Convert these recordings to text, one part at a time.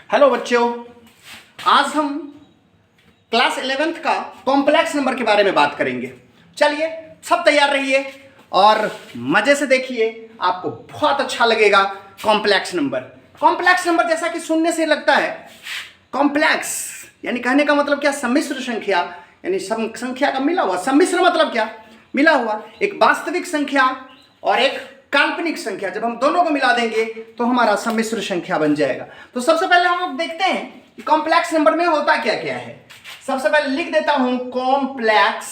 Hello बच्चों, आज हम क्लास 11th का कॉम्प्लेक्स नंबर के बारे में बात करेंगे। चलिए सब तैयार रहिए और मजे से देखिए, आपको बहुत अच्छा लगेगा। कॉम्प्लेक्स नंबर जैसा कि सुनने से लगता है, कॉम्प्लेक्स यानी कहने का मतलब क्या, सम्मिश्र संख्या, यानी संख्या का मिला हुआ। सम्मिश्र मतलब क्या, मिला हुआ। एक वास्तविक संख्या और एक काल्पनिक संख्या, जब हम दोनों को मिला देंगे तो हमारा सम्मिश्र संख्या बन जाएगा। तो सबसे पहले हम लोग देखते हैं कि कॉम्प्लेक्स नंबर में होता क्या क्या है। सबसे पहले लिख देता हूं कॉम्प्लेक्स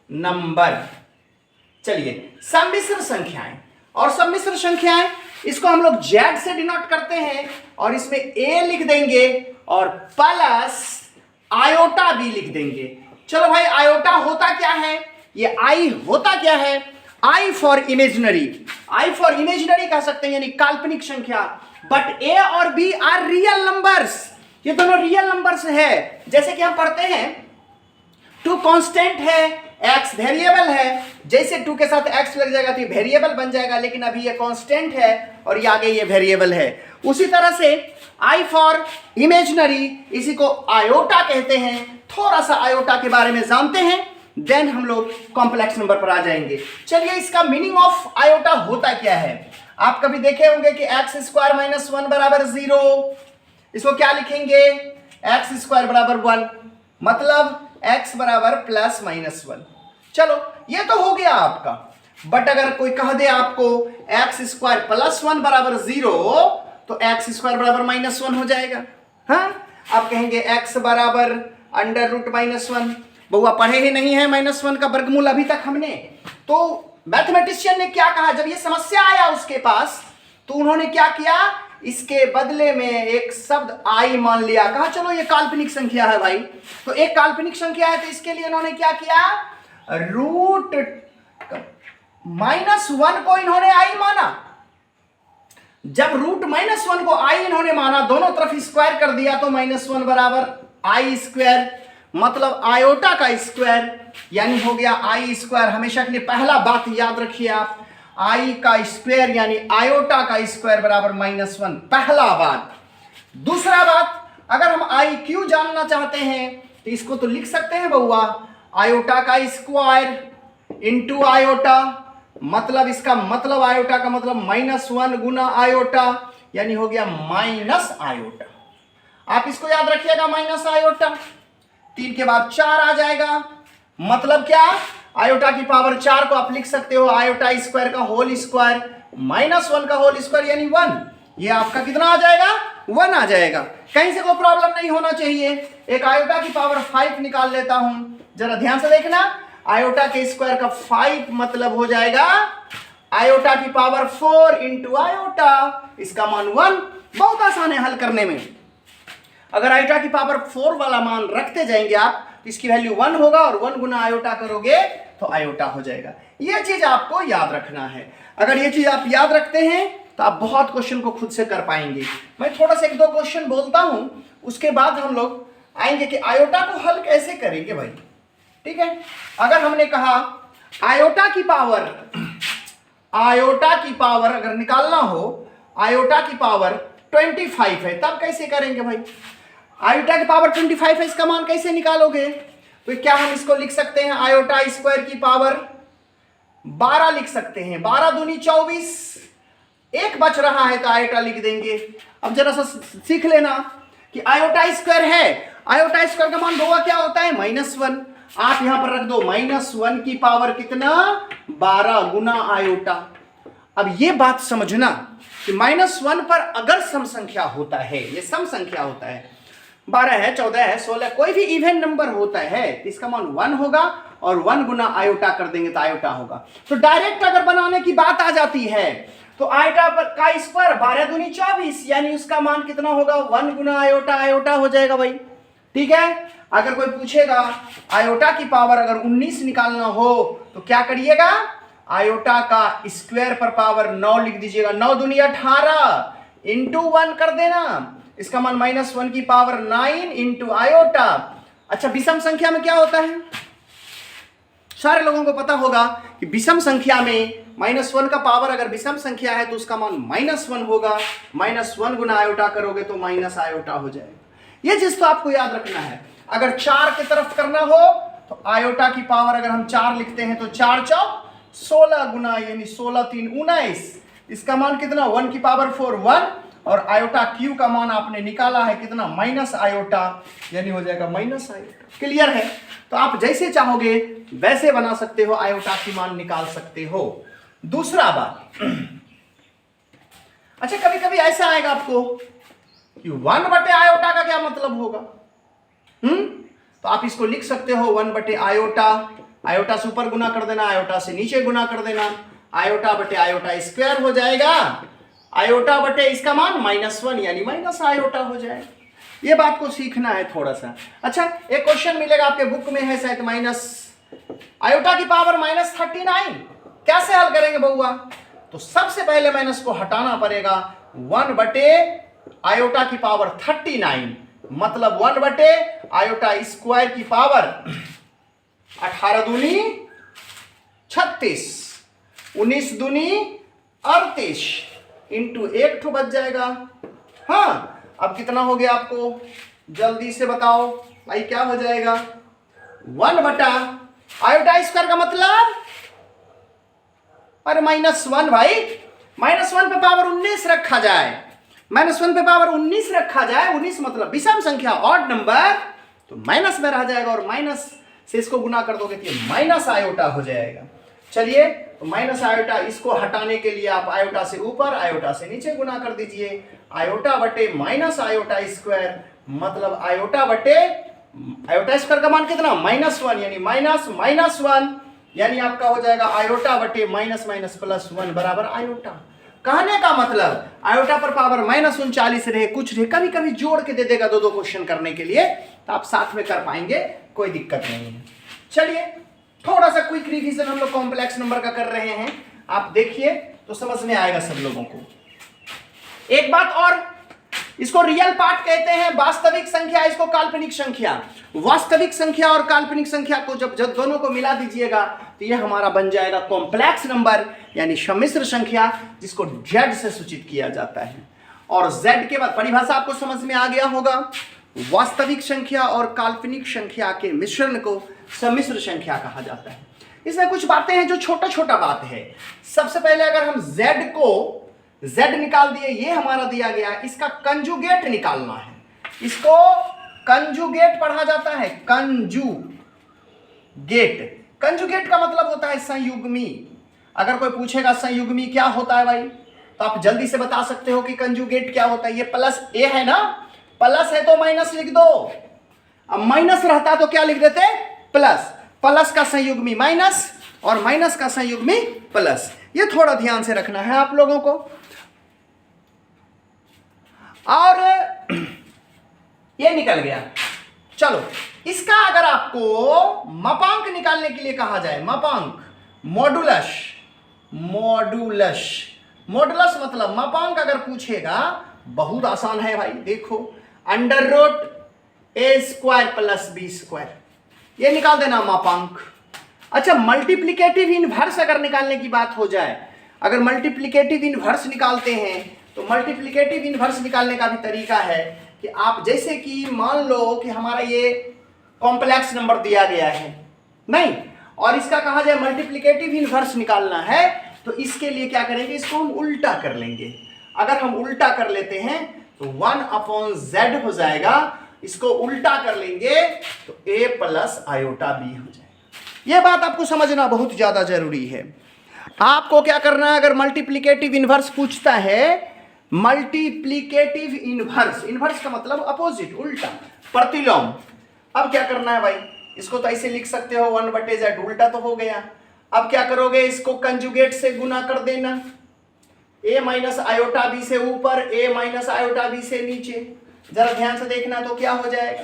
नंबर। चलिए, सम्मिश्र संख्याएं, और सम्मिश्र संख्याएं इसको हम लोग जेड से डिनोट करते हैं और इसमें ए लिख देंगे और प्लस आयोटा बी लिख देंगे। चलो भाई, आयोटा होता क्या है, ये आई होता क्या है। I for imaginary, I for imaginary कह सकते हैं, यानी काल्पनिक संख्या। बट ए और बी आर रियल नंबर्स, ये दोनों रियल नंबर्स है। जैसे कि हम पढ़ते हैं, टू कांस्टेंट है, एक्स वेरिएबल है। जैसे टू के साथ एक्स लग जाएगा तो ये वेरिएबल बन जाएगा, लेकिन अभी ये कांस्टेंट है और ये आगे ये वेरिएबल है। उसी तरह से आई फॉर इमेजिनरी, इसी को आयोटा कहते हैं। थोड़ा सा आयोटा के बारे में जानते हैं, देन हम लोग कॉम्प्लेक्स नंबर पर आ जाएंगे। चलिए, इसका मीनिंग ऑफ आयोटा होता क्या है। आप कभी देखे होंगे कि एक्स स्क्वायर माइनस 1 बराबर 0, इसको क्या लिखेंगे, एक्स स्क्वायर बराबर 1, मतलब एक्स बराबर प्लस माइनस 1। चलो, ये तो हो गया आपका। बट अगर कोई कह दे आपको एक्स स्क्वायर प्लस 1 बराबर 0, तो एक्स स्क्वायर बराबर माइनस 1 हो जाएगा। हाँ, आप कहेंगे एक्स बराबर अंडर रूट माइनस 1। बउआ पढ़े ही नहीं है माइनस 1 का वर्गमूल अभी तक हमने। तो मैथमेटिशियन ने क्या कहा, जब ये समस्या आया उसके पास, तो उन्होंने क्या किया, इसके बदले में एक शब्द आई मान लिया। कहा चलो ये काल्पनिक संख्या है भाई, तो एक काल्पनिक संख्या है, तो इसके लिए इन्होंने क्या किया, रूट माइनस 1 को इन्होंने आई माना। जब रूट माइनस 1 को आई इन्होंने माना, दोनों तरफ स्क्वायर कर दिया, तो माइनस 1 बराबर आई स्क्वायर, मतलब आयोटा का स्क्वायर, यानी हो गया आई स्क्वायर। हमेशा के लिए पहला बात याद रखिए आप, आई का स्क्वायर यानी आयोटा का स्क्वायर बराबर माइनस 1, पहला बात। दूसरा बात, अगर हम आई क्यू जानना चाहते हैं तो इसको तो लिख सकते हैं बउआ, आयोटा का स्क्वायर इंटू आयोटा, मतलब इसका मतलब आयोटा का मतलब माइनस 1 गुना आयोटा, यानी हो गया माइनस आयोटा। आप इसको याद रखिएगा, माइनस आयोटा। 3 के बाद 4 आ जाएगा, मतलब क्या, आयोटा की पावर 4 को आप लिख सकते हो आयोटा स्क्वायर का होल स्क्वायर माइनस 1 का होल स्क्वायर यानी 1। ये आपका कितना आ जाएगा, 1 आ जाएगा। कहीं से कोई प्रॉब्लम नहीं होना चाहिए। एक आयोटा की पावर 5 निकाल लेता हूं, जरा ध्यान से देखना। आयोटा के स्क्वायर का 5 मतलब हो जाएगा आयोटा की पावर 4 इंटू आयोटा, इसका मान 1। बहुत आसान है हल करने में। अगर आयोटा की पावर 4 वाला मान रखते जाएंगे आप, तो इसकी वैल्यू 1 होगा और 1 गुना आयोटा करोगे तो आयोटा हो जाएगा। यह चीज आपको याद रखना है। अगर ये चीज आप याद रखते हैं तो आप बहुत क्वेश्चन को खुद से कर पाएंगे। मैं थोड़ा सा 1-2 क्वेश्चन बोलता हूं, उसके बाद हम लोग आएंगे कि आयोटा को हल कैसे करेंगे भाई। ठीक है, अगर हमने कहा आयोटा की पावर अगर निकालना हो, आयोटा की पावर 25 है, तब कैसे करेंगे भाई। आयोटा की पावर 25 है, इसका मान कैसे निकालोगे, तो क्या हम इसको लिख सकते हैं, आयोटा स्क्वायर की पावर 12 लिख सकते हैं। 12 दूनी 24, एक बच रहा है तो आयोटा लिख देंगे। अब जरा सा सीख लेना कि आयोटा स्क्वायर है, आयोटा स्क्वायर का मान बउआ क्या होता है, माइनस 1। आप यहां पर रख दो माइनस 1 की पावर कितना, 12 गुना आयोटा। अब ये बात समझना कि माइनस 1 पर अगर सम संख्या होता है, ये सम संख्या होता है, 12 है, 14 है, 16, कोई भी इवन नंबर होता है, तो इसका मान 1 होगा और 1 गुना आयोटा कर देंगे तो आयोटा होगा। तो डायरेक्ट अगर बनाने की बात आ जाती है तो आयोटा का स्क्वायर 12 दूनी 24, यानी उसका मान कितना होगा, 1 गुना आयोटा, आयोटा हो जाएगा भाई। ठीक है, अगर कोई पूछेगा आयोटा की पावर अगर 19 निकालना हो तो क्या करिएगा, आयोटा का स्क्वायर पर पावर 9 लिख दीजिएगा। 9 दूनी 18 इंटू 1 कर देना, इसका मान माइनस 1 की पावर 9 इंटू आयोटा। अच्छा, विषम संख्या में क्या होता है, सारे लोगों को पता होगा कि विषम संख्या में -1 का पावर अगर विषम संख्या है तो उसका मान -1 होगा। -1 गुना आयोटा करोगे तो माइनस आयोटा हो जाएगा। ये चीज तो आपको याद रखना है। अगर 4 की तरफ करना हो तो आयोटा की पावर अगर हम 4 लिखते हैं तो 4 चौक 16 गुना, यानी 16 3 19। इसका मान कितना, 1 की पावर 4 1, और आयोटा क्यू का मान आपने निकाला है कितना, माइनस आयोटा, यानी हो जाएगा माइनस आयोटा। क्लियर है? तो आप जैसे चाहोगे वैसे बना सकते हो, आयोटा की मान निकाल सकते हो। दूसरा बात, अच्छा कभी कभी ऐसा आएगा आपको कि 1 बटे आयोटा का क्या मतलब होगा। तो आप इसको लिख सकते हो 1 बटे आयोटा, आयोटा से ऊपर गुना कर देना, आयोटा से नीचे गुना कर देना, आयोटा बटे आयोटा स्क्वायर हो जाएगा। आयोटा बटे इसका मान -1, यानी माइनस आयोटा हो जाएगा। ये बात को सीखना है थोड़ा सा। अच्छा, एक क्वेश्चन मिलेगा आपके बुक में है शायद, माइनस आयोटा की पावर -39 कैसे हल करेंगे बउआ। तो सबसे पहले माइनस को हटाना पड़ेगा। 1 बटे आयोटा की पावर 39 मतलब 1 बटे आयोटा स्क्वायर की पावर 18 दूनी 36, 19 दूनी 38 इंटू 1 ठो बच जाएगा। हाँ, अब कितना हो गया आपको जल्दी से बताओ भाई, क्या हो जाएगा। 1 बटा आयोटा स्क्वायर का मतलब, अरे -1 भाई, -1 पे पावर 19 रखा जाए, -1 पे पावर 19 रखा जाए, 19 मतलब विषम संख्या ऑड नंबर, तो माइनस में रह जाएगा, और माइनस से इसको गुना कर दोगे तो माइनस आयोटा हो जाएगा। चलिए, तो माइनस आयोटा, इसको हटाने के लिए आप आयोटा से ऊपर आयोटा से नीचे गुना कर दीजिए। आयोटा बटे माइनस आयोटा स्क्वायर मतलब आयोटा बटे आयोटा स्क्वायर का मान कितना, -1, यानी -1, यानी आपका हो जाएगा आयोटा बटे -+1 बराबर आयोटा। कहने का मतलब आयोटा पर पावर -39 रहे, कुछ रहे, कभी कभी जोड़ के दे देगा 2-2 क्वेश्चन करने के लिए, तो आप साथ में कर पाएंगे, कोई दिक्कत नहीं है। चलिए, थोड़ा सा क्विक रिवीजन हम लोग कॉम्प्लेक्स नंबर का कर रहे हैं, आप देखिए तो समझ में आएगा सब लोगों को। एक बात और, इसको रियल पार्ट कहते हैं, वास्तविक संख्या इसको काल्पनिक संख्या। वास्तविक संख्या और काल्पनिक संख्या को जब दोनों को मिला दीजिएगा तो यह हमारा बन जाएगा कॉम्प्लेक्स नंबर, यानी सम्मिश्र संख्या, जिसको Z से सूचित किया जाता है। और Z के बाद परिभाषा आपको समझ में आ गया होगा, वास्तविक संख्या और काल्पनिक संख्या के मिश्रण को सम्मिश्र संख्या कहा जाता है। इसमें कुछ बातें हैं जो छोटा छोटा बात है। सबसे पहले अगर हम Z को Z निकाल दिए, ये हमारा दिया गया, इसका कंजुगेट निकालना है। इसको कंजुगेट पढ़ा जाता है, कंजुगेट। कंजुगेट का मतलब होता है संयुग्मी। अगर कोई पूछेगा संयुग्मी क्या होता है भाई, तो आप जल्दी से बता सकते हो कि कंजुगेट क्या होता है। ये प्लस ए है ना, प्लस है तो माइनस लिख दो, अब माइनस रहता तो क्या लिख देते, प्लस। प्लस का संयुग्मी माइनस और माइनस का संयुग्मी प्लस। ये थोड़ा ध्यान से रखना है आप लोगों को। और ये निकल गया। चलो, इसका अगर आपको मापांक निकालने के लिए कहा जाए, मापांक, मॉडुलस, मॉडुलस, मॉडुलस मतलब मापांक अगर पूछेगा, बहुत आसान है भाई, देखो, √a² + b², ये निकाल देना मापांक। अच्छा, मल्टीप्लिकेटिव इनवर्स अगर निकालने की बात हो जाए, अगर मल्टीप्लिकेटिव इनवर्स निकालते हैं तो मल्टीप्लिकेटिव इनवर्स निकालने का भी तरीका है कि आप जैसे कि मान लो कि हमारा ये कॉम्प्लेक्स नंबर दिया गया है नहीं, और इसका कहा जाए मल्टीप्लिकेटिव इनवर्स निकालना है, तो इसके लिए क्या करेंगे, इसको हम उल्टा कर लेंगे। अगर हम उल्टा कर लेते हैं तो 1/z हो जाएगा, इसको उल्टा कर लेंगे तो a + आयोटा b हो जाएगा। यह बात आपको समझना बहुत ज्यादा जरूरी है। आपको क्या करना है, अगर मल्टीप्लिकेटिव इनवर्स पूछता है, मल्टीप्लिकेटिव इनवर्स, इनवर्स का मतलब अपोजिट, उल्टा, प्रतिलोम। अब क्या करना है भाई, इसको तो ऐसे लिख सकते हो 1/z, उल्टा तो हो गया। अब क्या करोगे, इसको कंजुगेट से गुना कर देना, a - आयोटा b से ऊपर, a - आयोटा b से नीचे। जरा ध्यान से देखना तो क्या हो जाएगा,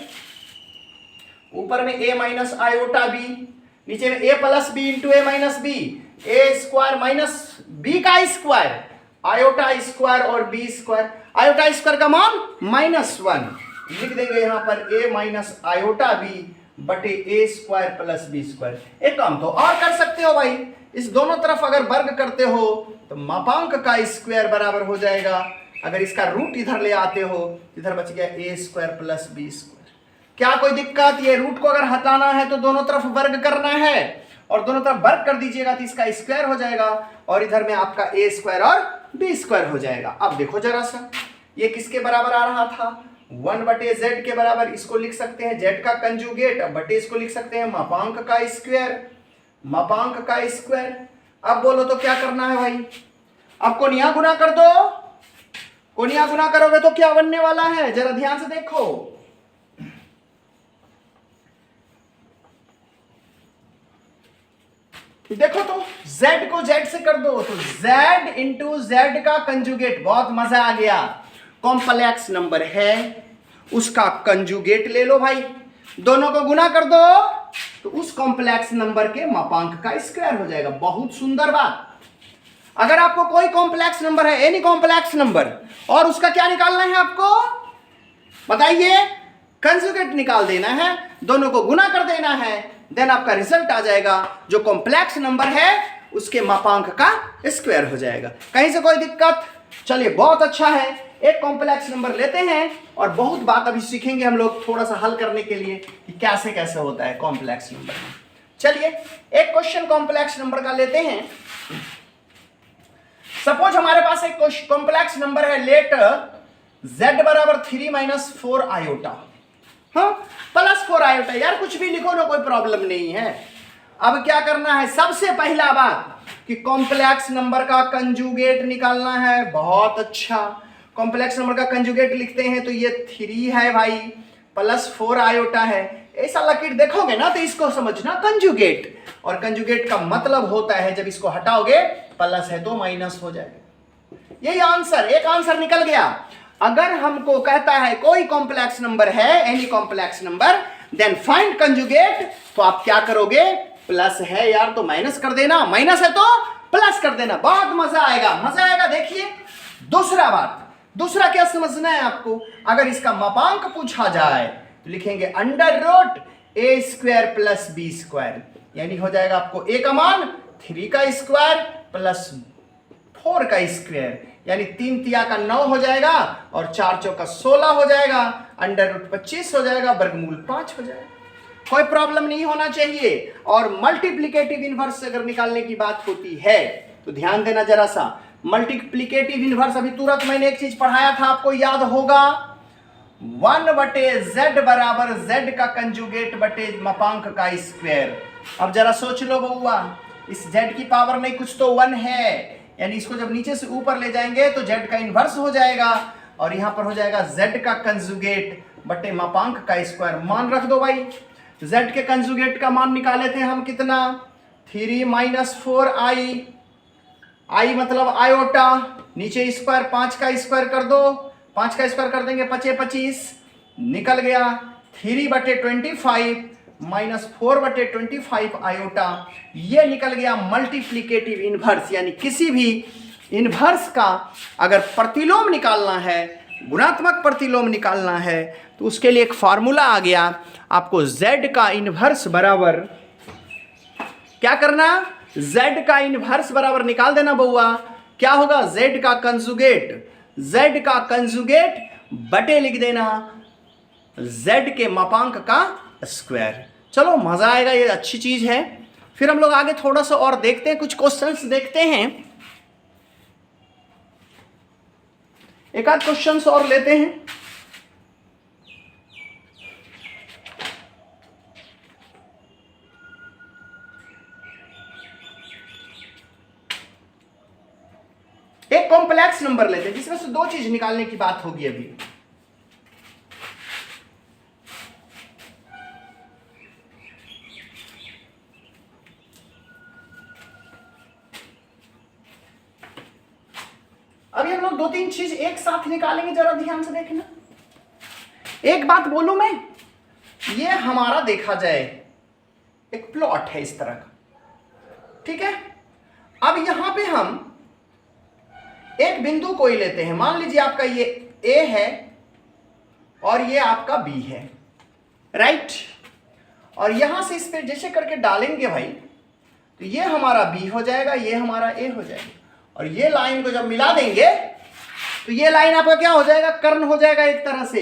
ऊपर में a - आयोटा b, नीचे में a + b × a - b, a² minus b का स्क्वायर, आयोटा स्क्वायर और b²। आयोटा स्क्वायर का मान -1 लिख देंगे यहाँ पर, a - आयोटा b बटे a² + b²। एक काम तो और कर सकते हो भाई, इस दोनों तरफ अगर वर्ग करते हो तो मापांक का स्क्वायर बराबर हो जाएगा। अगर इसका रूट इधर ले आते हो, इधर बच गया ए स्क्वायर प्लस बी स्क्वायर। क्या कोई दिक्कत? ये रूट को अगर हटाना है तो दोनों तरफ वर्ग करना है, और दोनों तरफ वर्ग कर दीजिएगा तो इसका स्क्वायर हो जाएगा, और इधर में आपका ए स्क्वायर और बी स्क्वायर हो जाएगा। अब देखो जरा सा, ये किसके बराबर आ रहा था? 1/z के बराबर। इसको लिख सकते हैं z का कंजुगेट, अब बटे इसको लिख सकते हैं मापांक का स्क्वायर, मापांक का स्क्वायर। अब बोलो तो क्या करना है भाई? अब कोनिया गुना कर दो। कोनिया गुना करोगे तो क्या बनने वाला है? जरा ध्यान से देखो। देखो तो z को z से कर दो तो z इंटू जेड का कंजुगेट। बहुत मजा आ गया। कॉम्प्लेक्स नंबर है उसका कंजुगेट ले लो भाई, दोनों को गुना कर दो तो उस कॉम्प्लेक्स नंबर के मापांक का स्क्वायर हो जाएगा। बहुत सुंदर बात। अगर आपको कोई कॉम्प्लेक्स नंबर है, एनी कॉम्प्लेक्स नंबर, और उसका क्या निकालना है आपको बताइए? कंजुगेट निकाल देना है, दोनों को गुना कर देना है, देन आपका रिजल्ट आ जाएगा। जो कॉम्प्लेक्स नंबर है उसके मापांक का स्क्वायर हो जाएगा। कहीं से कोई दिक्कत? चलिए बहुत अच्छा है। एक कॉम्प्लेक्स नंबर लेते हैं और बहुत बात अभी सीखेंगे हम लोग थोड़ा सा हल करने के लिए कि कैसे कैसे होता है कॉम्प्लेक्स नंबर। चलिए एक क्वेश्चन कॉम्प्लेक्स नंबर का लेते हैं। सपोज हमारे पास एक कॉम्प्लेक्स नंबर है, लेट z बराबर 3 - 4 आयोटा, हाँ प्लस 4 आयोटा। यार कुछ भी लिखो ना, कोई प्रॉब्लम नहीं है। अब क्या करना है? सबसे पहला बात कि कॉम्प्लेक्स नंबर का कंजुगेट निकालना है। बहुत अच्छा, कॉम्प्लेक्स नंबर का कंजुगेट लिखते हैं तो ये 3 है भाई, प्लस 4 आयोटा है। ऐसा लकीर देखोगे ना तो इसको समझना कंजुगेट, और कंजुगेट का मतलब होता है जब इसको हटाओगे प्लस है तो माइनस हो जाएगा। यही आंसर, एक आंसर निकल गया। अगर हमको कहता है कोई कॉम्प्लेक्स नंबर है, any complex number, then find conjugate, तो आप क्या करोगे? प्लस है यार तो माइनस कर देना, माइनस है तो प्लस कर देना। बहुत मजा आएगा, मजा आएगा। देखिए दूसरा बात, दूसरा क्या समझना है आपको? अगर इसका मापांक पूछा जाए तो लिखेंगे अंडर रूट ए स्क्वायर प्लस बी स्क्वायर, यानी हो जाएगा आपको a का मान 3 का स्क्वायर प्लस 4 का स्क्वायर, यानी 3 तिया का 9 हो जाएगा और 4 चौका 16 हो जाएगा, अंडर रूट 25 हो जाएगा, वर्गमूल 5 हो जाएगा। कोई प्रॉब्लम नहीं होना चाहिए। और मल्टीप्लिकेटिव इनवर्स अगर निकालने की बात होती है तो ध्यान देना जरा सा। मल्टीप्लिकेटिव इनवर्स अभी तुरंत मैंने एक चीज पढ़ाया था, आपको याद होगा, 1/z बराबर z का कंजुगेट बटे मापांक का स्क्वायर। अब जरा सोच लो बउआ, इस z की पावर नहीं, कुछ तो 1 है, यानी इसको जब नीचे से ऊपर ले जाएंगे तो z का इनवर्स हो जाएगा, और यहां पर हो जाएगा z का कंजुगेट बटे मापांक का स्क्वायर। मान रख दो भाई। z के कंजुगेट का मान निकाले थे हम कितना? 3 - 4 i मतलब आयोटा, नीचे स्क्वायर, 5 का स्क्वायर कर दो, 5 का स्क्वायर कर देंगे 5 25, निकल गया 3/25 माइनस 4/25 आयोटा। ये निकल गया मल्टीप्लिकेटिव इनवर्स। यानी किसी भी इनवर्स का अगर प्रतिलोम निकालना है, गुणात्मक प्रतिलोम निकालना है, तो उसके लिए एक फार्मूला आ गया। आपको z का इनवर्स बराबर क्या करना? z का इनवर्स बराबर निकाल देना बउआ। क्या होगा? z का कंजुगेट, z का कंजुगेट बटे लिख देना z के मापांक का स्क्वायर। चलो मजा आएगा, ये अच्छी चीज है। फिर हम लोग आगे थोड़ा सा और देखते हैं, कुछ क्वेश्चंस देखते हैं, एक आध क्वेश्चंस और लेते हैं। एक कॉम्प्लेक्स नंबर लेते हैं जिसमें से 2 चीज निकालने की बात होगी अभी। अभी हम लोग 2-3 चीज एक साथ निकालेंगे, जरा ध्यान से देखना। एक बात बोलूं मैं, ये हमारा देखा जाए एक प्लॉट है इस तरह का, ठीक है। अब यहां पे हम एक बिंदु कोई लेते हैं, मान लीजिए आपका ये A है और ये आपका B है, राइट। और यहां से इस पे जैसे करके डालेंगे भाई, तो ये हमारा बी हो जाएगा, ये हमारा ए हो जाएगा। और ये लाइन को जब मिला देंगे तो ये लाइन आपका क्या हो जाएगा, कर्ण हो जाएगा एक तरह से,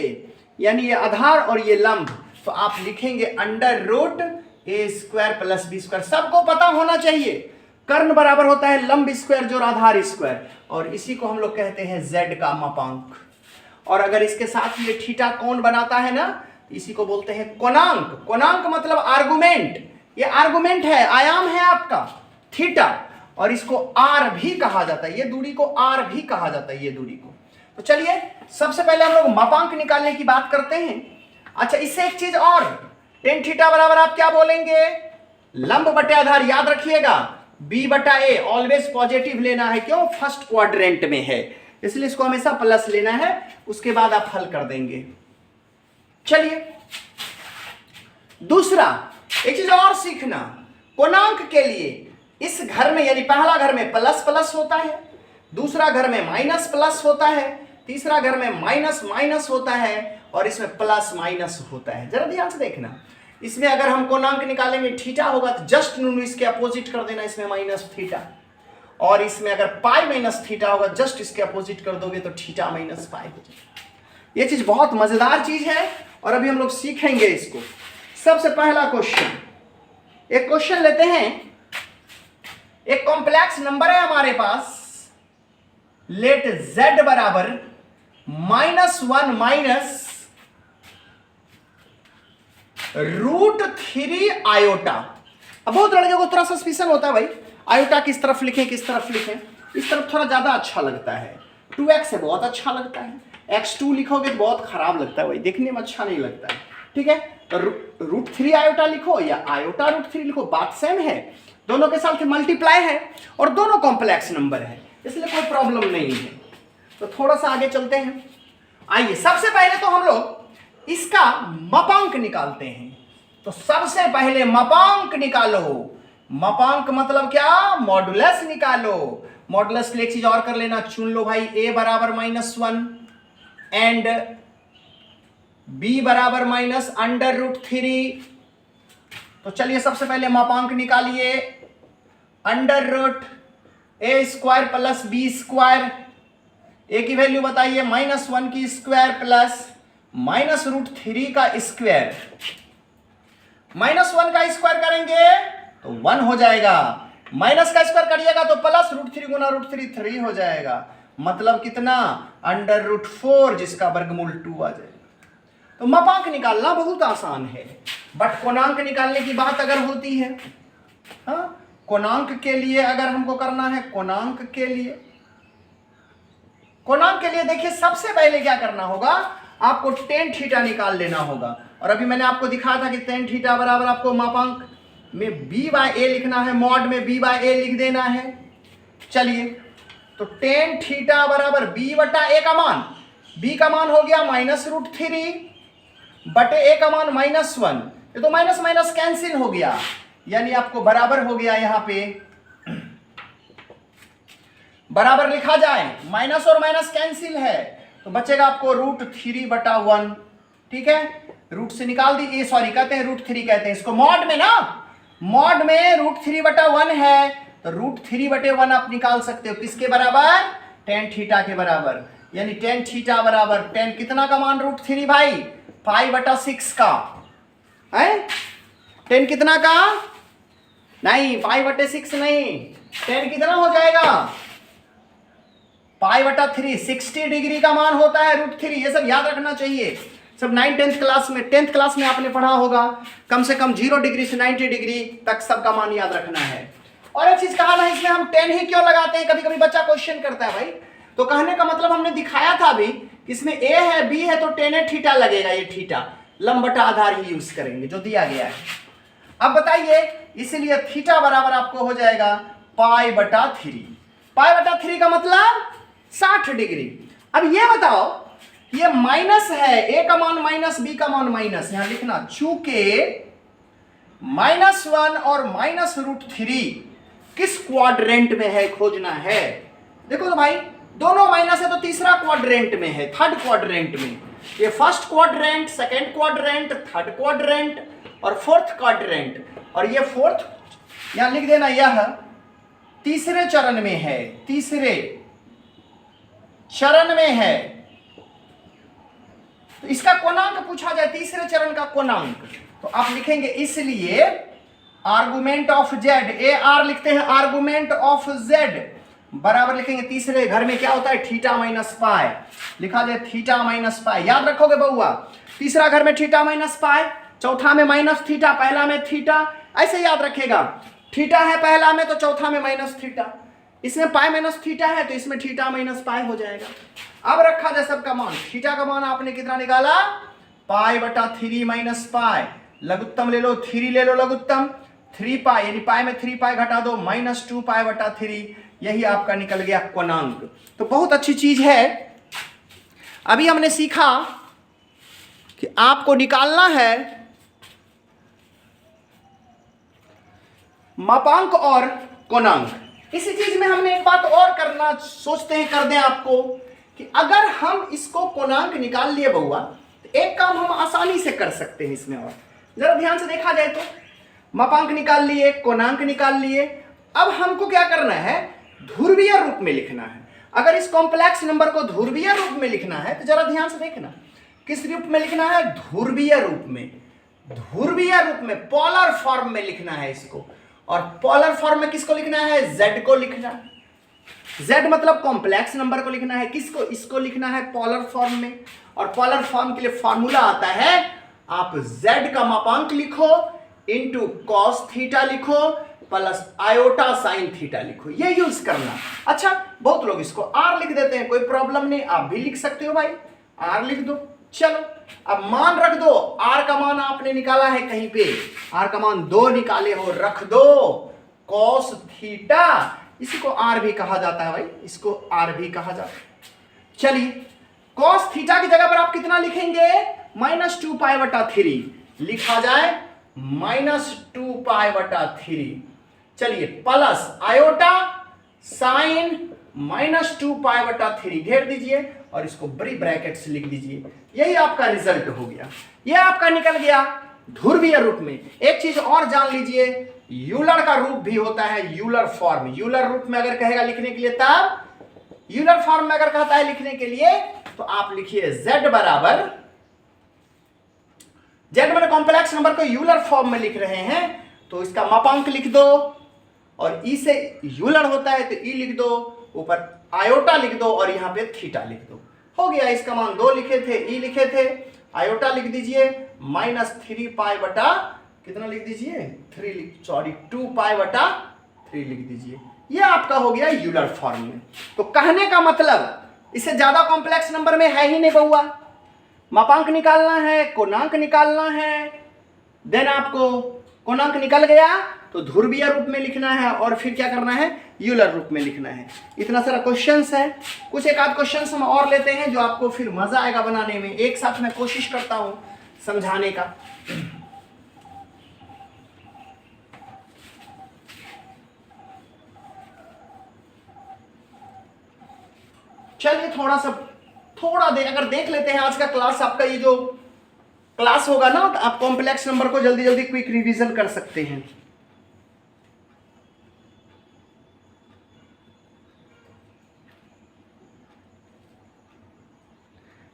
यानी ये आधार और ये लंब। तो आप लिखेंगे अंडर रूट ए स्क्वायर प्लस बी स्क्वायर। सबको पता होना चाहिए कर्ण बराबर होता है लंब स्क्वायर जोड़ आधार स्क्वायर, और इसी को हम लोग कहते हैं z का मापांक। और अगर इसके साथ ये थीटा कोण बनाता है ना, इसी को बोलते हैं कोणांक। कोणांक मतलब आर्गुमेंट, ये आर्गुमेंट है, आयाम है आपका थीटा, और इसको आर भी कहा जाता है, ये दूरी को आर भी कहा जाता है, ये दूरी को। तो चलिए सबसे पहले हम लोग मापांक निकालने की बात करते हैं। अच्छा, इससे एक चीज और, टेन थीटा बराबर आप क्या बोलेंगे, लंब बटे आधार, याद रखिएगा b बटा ए ऑलवेज पॉजिटिव लेना है, क्यों, फर्स्ट क्वाड्रेंट में है, इसलिए इसको हमेशा प्लस लेना है, उसके बाद आप हल कर देंगे। चलिए दूसरा एक चीज और सीखना, कोणांक के लिए इस घर में, यानी पहला घर में प्लस प्लस होता है, दूसरा घर में माइनस प्लस होता है, तीसरा घर में माइनस माइनस होता है, और इसमें प्लस माइनस होता है। जरा ध्यान से देखना, इसमें अगर हम कोणांक निकालेंगे थीटा होगा तो जस्ट नून इसके अपोजिट कर देना, इसमें माइनस थीटा, और इसमें अगर पाई माइनस थीटा होगा जस्ट इसके अपोजिट कर दोगे तो थीटा माइनस पाई हो जाएगा। ये चीज बहुत मजेदार चीज है, और अभी हम लोग सीखेंगे इसको। सबसे पहला क्वेश्चन, एक क्वेश्चन लेते हैं, एक कॉम्प्लेक्स नंबर है हमारे पास, लेट z बराबर -1 माइनस √3 आयोटा। अब बहुत लड़के को थोड़ा सस्पिशन होता है भाई, आयोटा किस तरफ लिखें किस तरफ लिखें, इस तरफ थोड़ा ज्यादा अच्छा लगता है, 2x से बहुत अच्छा लगता है, x2 लिखोगे तो बहुत खराब लगता है भाई, देखने में अच्छा नहीं लगता है, ठीक है। तो √3 आयोटा लिखो या आयोटा √3 लिखो, बात सेम है, दोनों के साथ मल्टीप्लाई है और दोनों कॉम्प्लेक्स नंबर है, इसलिए कोई प्रॉब्लम नहीं है। तो थोड़ा सा आगे चलते हैं। आइए सबसे पहले तो हम लोग इसका मापांक निकालते हैं। तो सबसे पहले मापांक निकालो, मापांक मतलब क्या, मॉडुलस निकालो। मॉडुलस के लिए एक चीज और कर लेना, चुन लो भाई, a बराबर -1 एंड b बराबर -√3। तो चलिए सबसे पहले मापांक निकालिए, √a square plus b square, a की वैल्यू बताइए, -1 की स्क्वायर प्लस -√3 का स्क्वायर, -1 का स्क्वायर करेंगे तो 1 हो जाएगा, माइनस का स्क्वायर करिएगा तो प्लस √3 गुना √3 3 हो जाएगा, मतलब कितना, √4 जिसका वर्गमूल 2 आ जाएगा। तो मापांक निकालना बहुत आसान है, बट कोणांक निकालने की बात अगर होती है, हाँ, कोणांक के लिए अगर हमको करना है, कोणांक के लिए देखिए सबसे पहले क्या करना होगा, आपको टेन थीटा निकाल लेना होगा। और अभी मैंने आपको दिखाया था कि टेन थीटा बराबर आपको मापांक में b/a लिखना है, मॉड में b/a लिख देना है। चलिए तो टेन थीटा बराबर b बटा a का मान, b का मान हो गया -√3 बटे a का मान -1, ये तो माइनस माइनस कैंसिल हो गया, यानी आपको बराबर हो गया, यहां पे बराबर लिखा जाए, माइनस और माइनस कैंसिल है तो बचेगा आपको √3 बटा 1, ठीक है। रूट से निकाल दी, सॉरी कहते हैं √3 कहते हैं इसको, मॉड में ना, मॉड में √3 बटा 1 है तो √3 बटे 1 आप निकाल सकते हो, किसके बराबर, टेन थीटा के बराबर, यानी टेन थीटा बराबर टेन कितना का मान, √3 भाई पाई बटा 6 का है, टेन कितना का, नहीं पाई बटे 6 नहीं, टेन कितना हो जाएगा, पाई बटा 3, 60 डिग्री का मान होता है √3, ये सब याद रखना चाहिए, सब 9th 10th क्लास में, 10th क्लास में आपने पढ़ा होगा, कम से कम 0 डिग्री से 90 डिग्री तक सबका मान याद रखना है। और एक चीज कहा ना, इसमें हम 10 ही क्यों लगाते हैं, कभी कभी बच्चा क्वेश्चन करता है भाई, तो कहने का मतलब हमने दिखाया था अभी, इसमें a है b है तो टेन थीटा लगेगा, ये थीटा लंब बटा आधार ही यूज करेंगे जो दिया गया है। अब बताइए, इसलिए थीटा बराबर आपको हो जाएगा पाई बटा 3, पाई बटा 3 का मतलब 60 डिग्री। अब ये बताओ, ये माइनस है, a का मान माइनस, b का मान माइनस, यहां लिखना, चूंकि -1 और -√3 किस क्वाड्रेंट में है खोजना है। देखो तो भाई दोनों माइनस है तो तीसरा क्वाड्रेंट में है, थर्ड क्वाड्रेंट में, ये first quadrant, second quadrant, third quadrant और फोर्थ क्वाड्रेंट, और ये फोर्थ यहां लिख देना यह तीसरे चरण में है, तीसरे चरण में है। तो इसका कोणांक पूछा जाए, तीसरे चरण का कोणांक, तो आप लिखेंगे इसलिए argument of Z, A R लिखते हैं, आर्गुमेंट ऑफ जेड बराबर लिखेंगे तीसरे घर में क्या होता है थीटा माइनस पाई, लिखा जाए थीटा माइनस पाई। याद रखोगे बउआ, तीसरा घर में थीटा माइनस पाई, चौथा में माइनस थीटा, पहला में थीटा, ऐसे याद रखेगा। थीटा है पहला में तो चौथा में माइनस थीटा, इसमें पाई माइनस थीटा है तो इसमें थीटा माइनस पाई हो जाएगा। अब रखा जाए सबका मान, थीटा का मान आपने कितना निकाला पाई बटा 3 माइनस पाई, लघुत्तम ले लो 3 ले लो लघुत्तम, 3 पाई यानी पाई में 3 पाई घटा दो माइनस 2 पाई बटा 3, यही आपका निकल गया कोणांक। तो बहुत अच्छी चीज है। अभी हमने सीखा कि आपको निकालना है मापांक और कोणांक। इसी चीज में हमने एक बात और करना सोचते हैं, कर दें आपको कि अगर हम इसको कोणांक निकाल लिए बउआ तो एक काम हम आसानी से कर सकते हैं इसमें। और जरा ध्यान से देखा जाए तो मापांक निकाल लिए, कोणांक निकाल लिए, अब हमको क्या करना है ध्रुवीय रूप में लिखना है। अगर इस कॉम्प्लेक्स नंबर को ध्रुवीय रूप में लिखना है तो जरा ध्यान से देखना, किस रूप में लिखना है ध्रुवीय रूप में, ध्रुवीय रूप में पोलर फॉर्म में लिखना है इसको। और पोलर फॉर्म में किसको लिखना है z को लिखना है, z मतलब कॉम्प्लेक्स नंबर को लिखना है, किसको इसको लिखना है पोलर फॉर्म में। और पोलर फॉर्म के लिए फॉर्मूला आता है, आप z का मापांक लिखो इंटू कॉस थीटा लिखो प्लस आयोटा साइन थीटा लिखो, ये यूज करना। अच्छा बहुत लोग इसको r लिख देते हैं, कोई प्रॉब्लम नहीं, आप भी लिख सकते हो भाई, r लिख दो। चलो अब मान रख दो, r का मान आपने निकाला है कहीं पे, r का मान 2 निकाले हो, रख दो cos थीटा, इसको r भी कहा जाता है भाई, इसको r भी कहा जाता है। चलिए cos थीटा की जगह पर आप कितना लिखेंगे माइनस 2 पाई बटा 3, लिखा जाए माइनस 2 पाई बटा 3। चलिए प्लस आयोटा साइन माइनस 2 पाई बटा 3 घेर दीजिए और इसको बड़ी ब्रैकेट से लिख दीजिए, यही आपका रिजल्ट हो गया। यह आपका निकल गया ध्रुवीय रूप में। एक चीज और जान लीजिए, यूलर का रूप भी होता है यूलर फॉर्म। यूलर रूप में अगर कहेगा लिखने के लिए तब, यूलर फॉर्म में अगर कहता है लिखने के लिए तो आप लिखिए z बराबर, z मैंने कॉम्प्लेक्स नंबर को यूलर फॉर्म में लिख रहे हैं तो इसका मापांक लिख दो, और ई से यूलर होता है तो ई लिख दो, ऊपर आयोटा लिख दो और यहां पे थीटा लिख दो, हो गया। इसका मान 2 लिखे थे, ई लिखे थे, आयोटा लिख दीजिए माइनस 3 पाई बटा कितना लिख दीजिए 2 पाई बटा 3 लिख दीजिए, यह आपका हो गया यूलर फॉर्म में। तो कहने का मतलब इससे ज्यादा कॉम्प्लेक्स नंबर में है ही नहीं बउआ, मापांक निकालना है, कोणांक निकालना है, देन आपको कोणांक निकल गया तो ध्रुवीय रूप में लिखना है और फिर क्या करना है यूलर रूप में लिखना है। इतना सारा क्वेश्चंस है, कुछ एक आध क्वेश्चंस हम और लेते हैं जो आपको फिर मजा आएगा बनाने में, एक साथ मैं कोशिश करता हूं समझाने का। चलिए थोड़ा अगर देख लेते हैं आज का क्लास, आपका ये जो क्लास होगा ना तो आप कॉम्प्लेक्स नंबर को जल्दी जल्दी क्विक रिवीजन कर सकते हैं।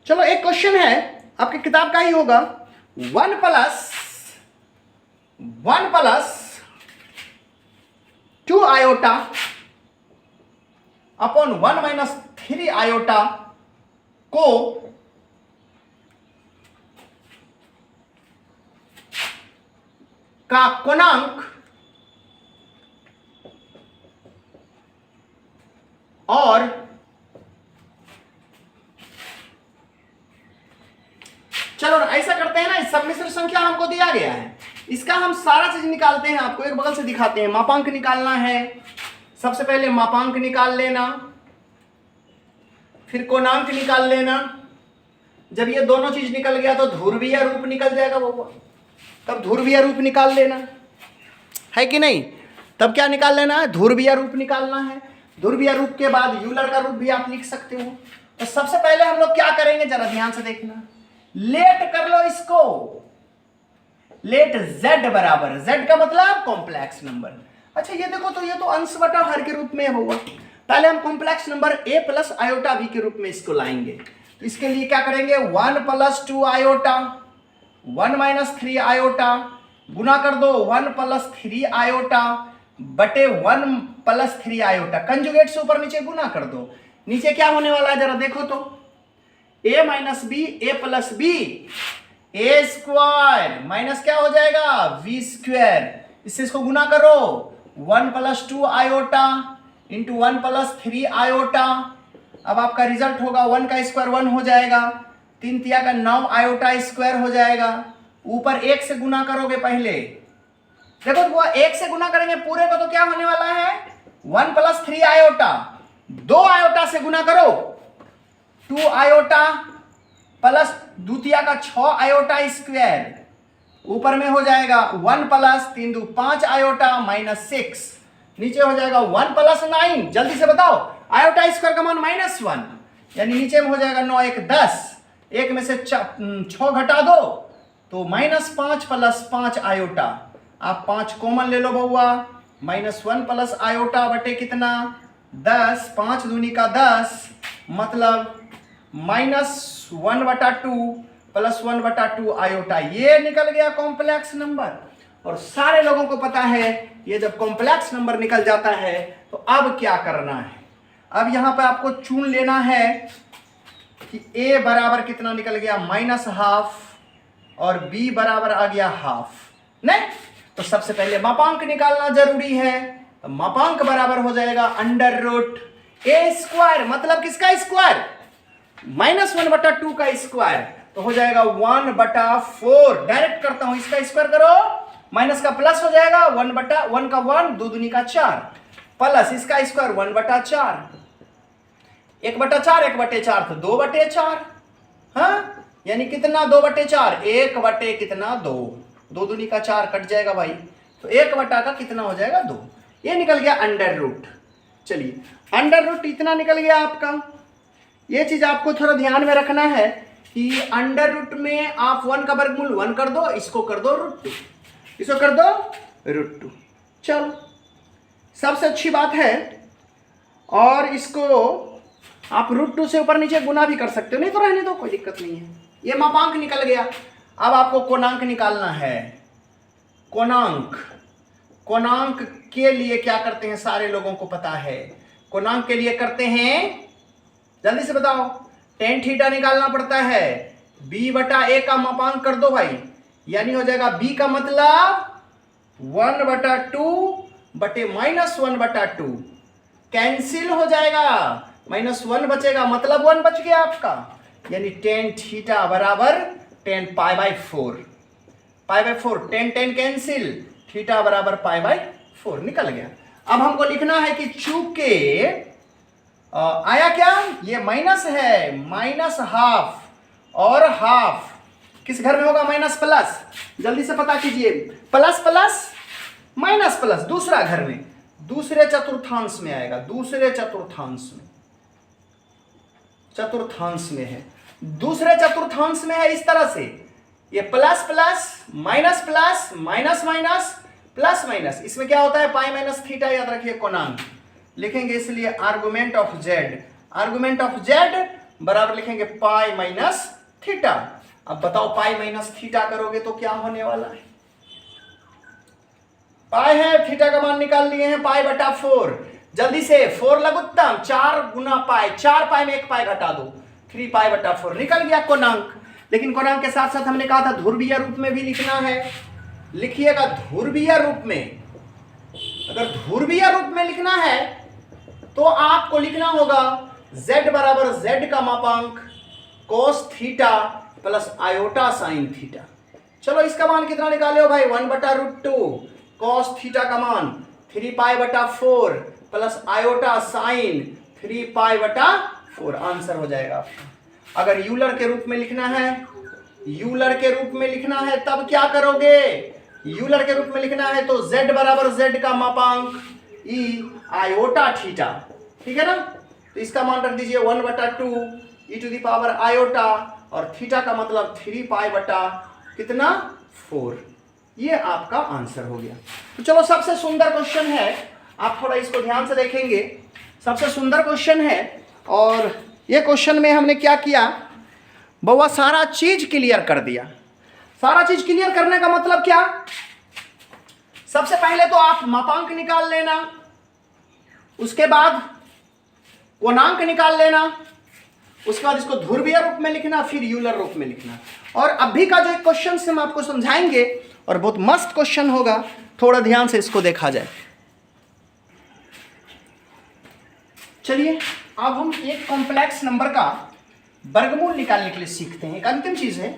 चलो एक क्वेश्चन है आपकी किताब का ही होगा, 1 plus 2 iota upon 1 minus 3 iota को का कोणांक और चलो ऐसा करते हैं ना, सम्मिश्र संख्या हमको दिया गया है, इसका हम सारा चीज निकालते हैं, आपको एक बगल से दिखाते हैं। मापांक निकालना है, सबसे पहले मापांक निकाल लेना, फिर कोणांक निकाल लेना। जब ये दोनों चीज निकल गया तो ध्रुवीय रूप निकल जाएगा बउआ, तब ध्रुवीय रूप निकाल लेना है कि नहीं, तब क्या निकाल लेना है ध्रुवीय रूप निकालना है। ध्रुवीय रूप के बाद यूलर का रूप भी आप लिख सकते हो। तो सबसे पहले हम लोग क्या करेंगे जरा ध्यान से देखना, लेट कर लो इसको, लेट z बराबर, z का मतलब कॉम्प्लेक्स नंबर। अच्छा ये देखो, तो ये तो अंश बटा हर के रूप में होगा। पहले हम complex number a plus iota b के रूप में इसको लाएंगे। इसके लिए क्या करेंगे, 1 प्लस 2 आयोटा 1 माइनस 3 आयोटा, गुना कर दो 1 प्लस 3 आयोटा बटे 1 प्लस 3 आयोटा, कंजुगेट से ऊपर नीचे गुना कर दो। नीचे क्या होने वाला है जरा देखो तो, a minus b a plus b a square minus क्या हो जाएगा v स्क्वायर, इससे इसको गुना करो 1 plus 2 iota into 1 plus 3 iota. अब आपका रिजल्ट होगा 1 का स्क्वायर 1 हो जाएगा, 3 तिया का 9 आयोटा स्क्वायर हो जाएगा। ऊपर 1 से गुना करोगे पहले, देखो वो 1 से गुना करेंगे पूरे को तो क्या होने वाला है 1 प्लस 3 आयोटा, 2 आयोटा से गुना करो 2 आयोटा प्लस द्वितीय का 6 आयोटा स्क्वायर, ऊपर में हो जाएगा 1 प्लस 3 2 5 आयोटा माइनस 6, नीचे हो जाएगा 1 प्लस 9, जल्दी से बताओ आयोटा स्क्वायर का मान -1, यानी नीचे में हो जाएगा 9 1 10, 1 में से 6 घटा दो तो -5 प्लस 5 आयोटा, आप 5 कॉमन ले लो बउआ, -1 प्लस आयोटा बटे कितना 10, 5 दूनी का 10 मतलब -1/2 प्लस 1/2 आयोटा, ये निकल गया कॉम्प्लेक्स नंबर। और सारे लोगों को पता है ये जब कॉम्प्लेक्स नंबर निकल जाता है तो अब क्या करना है, अब यहां पर आपको चुन लेना है कि a बराबर कितना निकल गया -12 और b बराबर आ गया हाफ, नहीं तो सबसे पहले मापांक निकालना जरूरी है। तो मापांक बराबर हो जाएगा √a², मतलब किसका स्क्वायर -1/2 का स्क्वायर, तो हो जाएगा 1/4। डायरेक्ट करता हूं, इसका स्क्वायर करो माइनस का प्लस हो जाएगा 1/1 का 1 2 दूनी का 4 प्लस इसका स्क्वायर 1/4, 1/4 1/4 तो 2/4, हाँ यानी कितना 2/4 1 बटे कितना 2, 2 दूनी का 4 कट जाएगा भाई, तो 1 बटा का कितना हो जाएगा 2, ये निकल गया √। चलिए √, इतना निकल गया आपका। ये चीज आपको थोड़ा ध्यान में रखना है कि √, में आप 1 का वर्गमूल 1 कर दो, इसको कर दो √2, इसको कर दो √2। चलो सबसे अच्छी बात है, और इसको आप √2 से ऊपर नीचे गुना भी कर सकते हो, नहीं तो रहने दो, कोई दिक्कत नहीं है। ये मापांक निकल गया। अब आपको कोणांक निकालना है। कोणांक के लिए क्या करते हैं सारे लोगों को पता है, कोणांक के लिए करते हैं, जल्दी से बताओ, tan थीटा निकालना पड़ता है, b/a का मापांक कर दो भाई, यानी हो जाएगा b का मतलब 1/2 बटे -1/2, कैंसिल हो जाएगा, -1 बचेगा मतलब 1 बच गया आपका, यानी tan थीटा बराबर tan π/4, π/4 tan कैंसिल, थीटा बराबर π/4 निकल गया। अब हमको लिखना है कि चूंकि आया क्या, ये माइनस है, -12 और हाफ किस घर में होगा -+, जल्दी से पता कीजिए, प्लस प्लस माइनस प्लस दूसरा घर में, दूसरे चतुर्थांश में आएगा, दूसरे चतुर्थांश में है, दूसरे चतुर्थांश में है। इस तरह से ये plus plus minus plus minus minus plus minus, इसमें क्या होता है π-θ, याद रखिए कोणांक लिखेंगे, इसलिए आर्गुमेंट ऑफ z बराबर लिखेंगे π-θ। अब बताओ π-θ करोगे तो क्या होने वाला है, पाई है, थीटा का मान निकाल लिए हैं π/4, जल्दी से 4 लघुत्तम 4 गुना पाई, 4 पाई में 1 पाई घटा दो, 3 π/4 निकल गया कोणांक। लेकिन कोणांक के साथ साथ हमने कहा था ध्रुवीय रूप में भी लिखना है, लिखिएगा ध्रुवीय रूप में। अगर ध्रुवीय रूप में लिखना है तो आपको लिखना होगा z बराबर z का मापांक cos theta plus iota sine theta. चलो इसका मान कितना निकाले हो भाई, 1/√2 cos थीटा का मान 3 π/4 प्लस आयोटा साइन 3 π/4, आंसर हो जाएगा आपका। अगर यूलर के रूप में लिखना है, तब क्या करोगे, यूलर के रूप में लिखना है तो z बराबर z का मापांक e आयोटा थीटा, ठीक है ना, तो इसका मान रख दीजिए 1/2 e⁻ आयोटा, और थीटा का मतलब 3 π/4, ये आपका आंसर हो गया। तो चलो सबसे सुंदर क्वेश्चन है, आप थोड़ा इसको ध्यान से देखेंगे। सबसे सुंदर क्वेश्चन है और ये क्वेश्चन में हमने क्या किया, बउआ सारा चीज क्लियर कर दिया। सारा चीज क्लियर करने का मतलब क्या, सबसे पहले तो आप मापांक निकाल लेना, उसके बाद कोणांक निकाल लेना, उसके बाद इसको ध्रुवीय रूप में लिखना, फिर यूलर रूप में लिखना। और अभी का जो एक क्वेश्चन से हम आपको समझाएंगे और बहुत मस्त क्वेश्चन होगा, थोड़ा ध्यान से इसको देखा जाए। चलिए अब हम एक कॉम्प्लेक्स नंबर का वर्गमूल निकालने के लिए सीखते हैं। एक अंतिम चीज है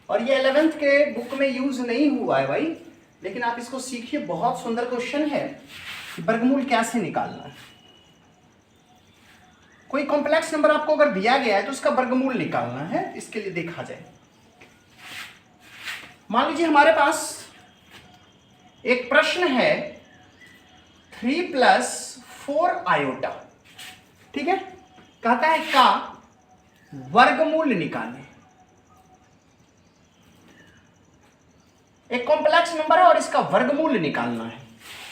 और ये 11th के बुक में यूज नहीं हुआ है भाई, लेकिन आप इसको सीखिए। बहुत सुंदर क्वेश्चन है कि वर्गमूल कैसे निकालना है। कोई कॉम्प्लेक्स नंबर आपको अगर दिया गया है तो उसका वर्गमूल निकालना है। इसके लिए देखा जाए, मान लीजिए हमारे पास एक प्रश्न है 3 + 4 आयोटा, ठीक है। कहता है का वर्गमूल निकालें। एक कॉम्प्लेक्स नंबर है और इसका वर्गमूल निकालना है।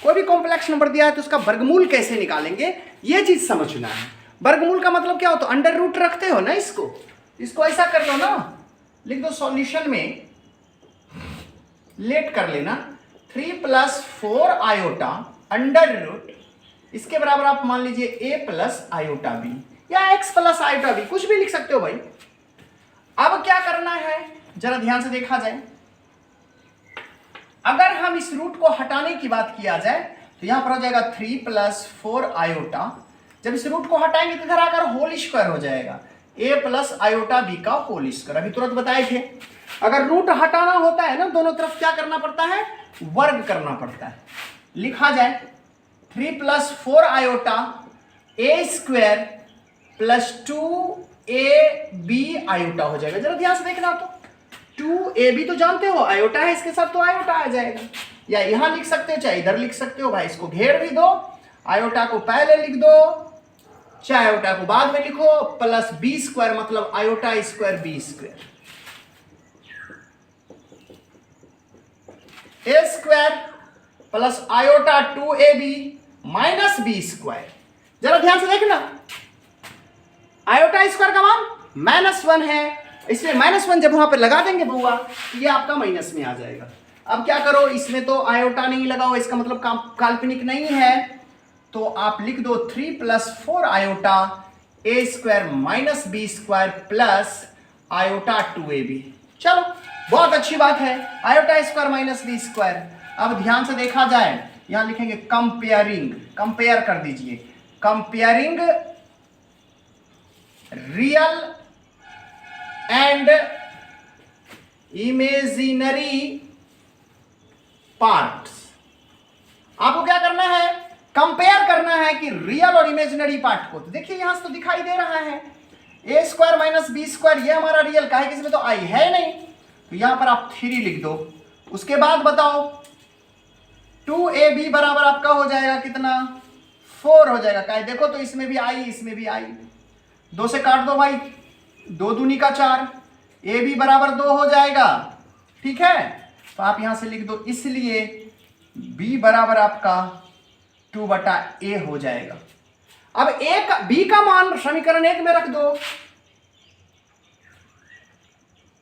कोई भी कॉम्प्लेक्स नंबर दिया है तो उसका वर्गमूल कैसे निकालेंगे, यह चीज समझना है। वर्गमूल का मतलब क्या होता है, अंडर रूट रखते हो ना, इसको ऐसा कर लो ना, लिख दो सॉल्यूशन में, लेट कर लेना 3 + 4 आयोटा अंडर रूट, इसके बराबर आप मान लीजिए a + आयोटा b या x + आयोटा b, कुछ भी लिख सकते हो भाई। अब क्या करना है जरा ध्यान से देखा जाए। अगर हम इस रूट को हटाने की बात किया जाए तो यहां पर हो जाएगा 3 + 4 आयोटा। जब इस रूट को हटाएंगे तो इधर आकर होल स्क्वायर हो जाएगा, a + आयोटा b का होल स्क्वायर। अभी तुरंत बताए थे, अगर रूट हटाना होता है ना, दोनों तरफ क्या करना पड़ता है, वर्ग करना पड़ता है। लिखा जाए 3 + 4 आयोटा a² + 2ab आयोटा हो जाएगा। जरा ध्यान से देखना, तो 2ab तो जानते हो आयोटा है, इसके साथ तो आयोटा आ जाएगा। या यहां लिख सकते हो चाहे इधर लिख सकते हो भाई, इसको घेर भी दो, आयोटा को पहले लिख दो चाहे आयोटा को बाद में लिखो, प्लस b² मतलब iota square b², a² plus iota 2ab minus b²। जरा ध्यान से देखना, आयोटा स्क्वायर का मान -1 है, इसलिए -1 जब वहां पे लगा देंगे बुआ तो ये आपका माइनस में आ जाएगा। अब क्या करो, इसमें तो आयोटा नहीं लगा हुआ, इसका मतलब काल्पनिक नहीं है, तो आप लिख दो 3 + 4 iota a² minus b² plus iota 2ab। चलो बहुत अच्छी बात है, आयोटा स्क्वायर माइनस b²। अब ध्यान से देखा जाए, यहां लिखेंगे कंपेयरिंग, कंपेयर कर दीजिए, comparing real and imaginary parts. आपको क्या करना है, कंपेयर करना है कि रियल और इमेजिनरी पार्ट को। तो देखिए यहां से तो दिखाई दे रहा है a² माइनस b², ये हमारा रियल का है, किसी में तो i है नहीं, तो यहां पर आप 3 लिख दो। उसके बाद बताओ 2ab बराबर आपका हो जाएगा कितना, 4 हो जाएगा। क्या देखो तो इसमें भी i, इसमें भी i, 2 से काट दो भाई, 2 दूनी का 4, ab बराबर 2 हो जाएगा, ठीक है। तो आप यहां से लिख दो, इसलिए b बराबर आपका 2/a हो जाएगा। अब b का मान समीकरण 1 में रख दो।